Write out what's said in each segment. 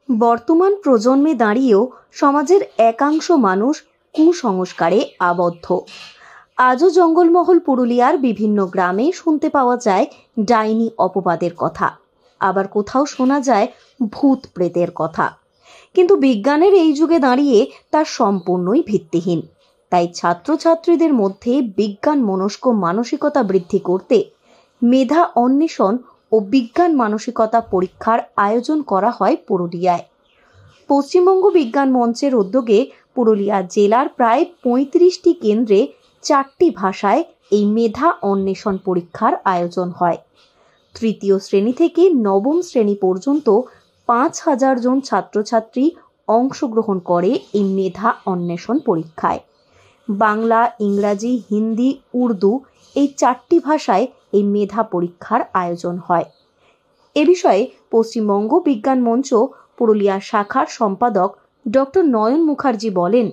বর্তমান প্রজন্মে দাঁড়িয়েও সমাজের একাংশ মানুষ কুসংস্কারে আবদ্ধ। আজও জঙ্গলমহল পুরুলিয়ার বিভিন্ন গ্রামে শুনতে পাওয়া যায় ডাইনি অপবাদের কথা, আবার কোথাও শোনা যায় ভূত প্রেতের কথা। কিন্তু বিজ্ঞানের এই যুগে দাঁড়িয়ে তা সম্পূর্ণই ভিত্তিহীন। তাই ছাত্রছাত্রীদের মধ্যে বিজ্ঞান মনস্ক মানসিকতা বৃদ্ধি করতে মেধা অন্বেষণ ও বিজ্ঞান মানসিকতা পরীক্ষার আয়োজন করা হয় পুরুলিয়ায়। পশ্চিমবঙ্গ বিজ্ঞান মঞ্চের উদ্যোগে পুরুলিয়া জেলার প্রায় ৩৫টি কেন্দ্রে ৪টি ভাষায় এই মেধা অন্বেষণ পরীক্ষার আয়োজন হয়। তৃতীয় শ্রেণী থেকে নবম শ্রেণী পর্যন্ত ৫,০০০ জন ছাত্রছাত্রী অংশগ্রহণ করে এই মেধা অন্বেষণ পরীক্ষায়। বাংলা, ইংরাজি, হিন্দি, উর্দু এই ৪টি ভাষায় এই মেধা পরীক্ষার আয়োজন হয়। এ বিষয়ে পশ্চিমবঙ্গ বিজ্ঞান মঞ্চ পুরুলিয়া শাখার সম্পাদক ডক্টর নয়ন মুখার্জি বলেন,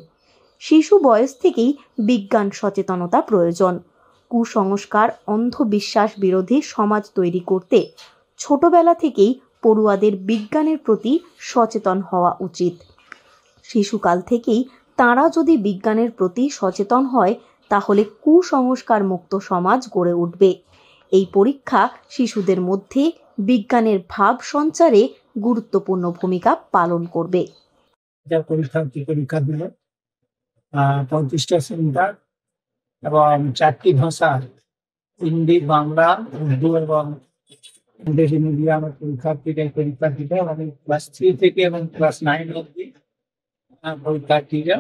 শিশু বয়স থেকেই বিজ্ঞান সচেতনতা প্রয়োজন। কুসংস্কার, অন্ধবিশ্বাস বিরোধী সমাজ তৈরি করতে ছোটবেলা থেকেই পড়ুয়াদের বিজ্ঞানের প্রতি সচেতন হওয়া উচিত। শিশুকাল থেকেই তারা যদি বিজ্ঞানের প্রতি সচেতন হয়, তাহলে কুসংস্কার মুক্ত সমাজ গড়ে উঠবে। এই পরীক্ষা শিশুদের মধ্যে বিজ্ঞানের ভাব সঞ্চারে গুরুত্বপূর্ণ ভূমিকা পালন করবে। পরীক্ষা দিল 35টা সেন্টার এবং 4টি ভাষা, হিন্দি, বাংলা, উর্দু এবং ইংরেজি মিডিয়ামের পরীক্ষার্থীদের পরীক্ষা দিতে এবং ক্লাস 3 থেকে এবং ক্লাস 9 অবধি পরীক্ষার্থীরা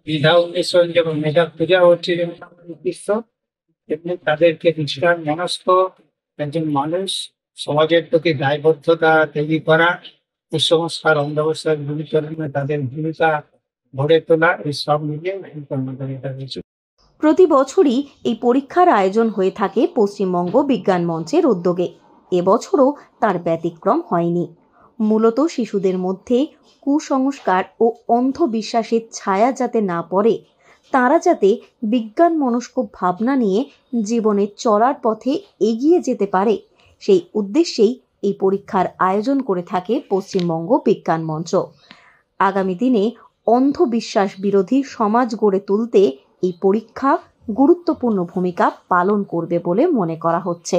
মেধা অন্বেষণ যেমন মেধা পূজা হচ্ছে উদ্দেশ্য, তেমনি তাদেরকে বিজ্ঞান মনস্ক একজন মানুষ সমাজের প্রতি দায়বদ্ধতা তৈরি করা, কুসংস্কার, অন্ধবিশ্বাস দূরীকরণে তাদের ভূমিকা গড়ে তোলা, এই সব মিলিয়ে কর্মকারিতা রয়েছে। প্রতি বছরই এই পরীক্ষার আয়োজন হয়ে থাকে পশ্চিমবঙ্গ বিজ্ঞান মঞ্চের উদ্যোগে। এবছরও তার ব্যতিক্রম হয়নি। মূলত শিশুদের মধ্যে কুসংস্কার ও অন্ধবিশ্বাসের ছায়া যাতে না পড়ে, তারা যাতে বিজ্ঞান মনস্ক ভাবনা নিয়ে জীবনে চলার পথে এগিয়ে যেতে পারে, সেই উদ্দেশ্যেই এই পরীক্ষার আয়োজন করে থাকে পশ্চিমবঙ্গ বিজ্ঞান মঞ্চ। আগামী দিনে অন্ধবিশ্বাস বিরোধী সমাজ গড়ে তুলতে এই পরীক্ষা গুরুত্বপূর্ণ ভূমিকা পালন করবে বলে মনে করা হচ্ছে।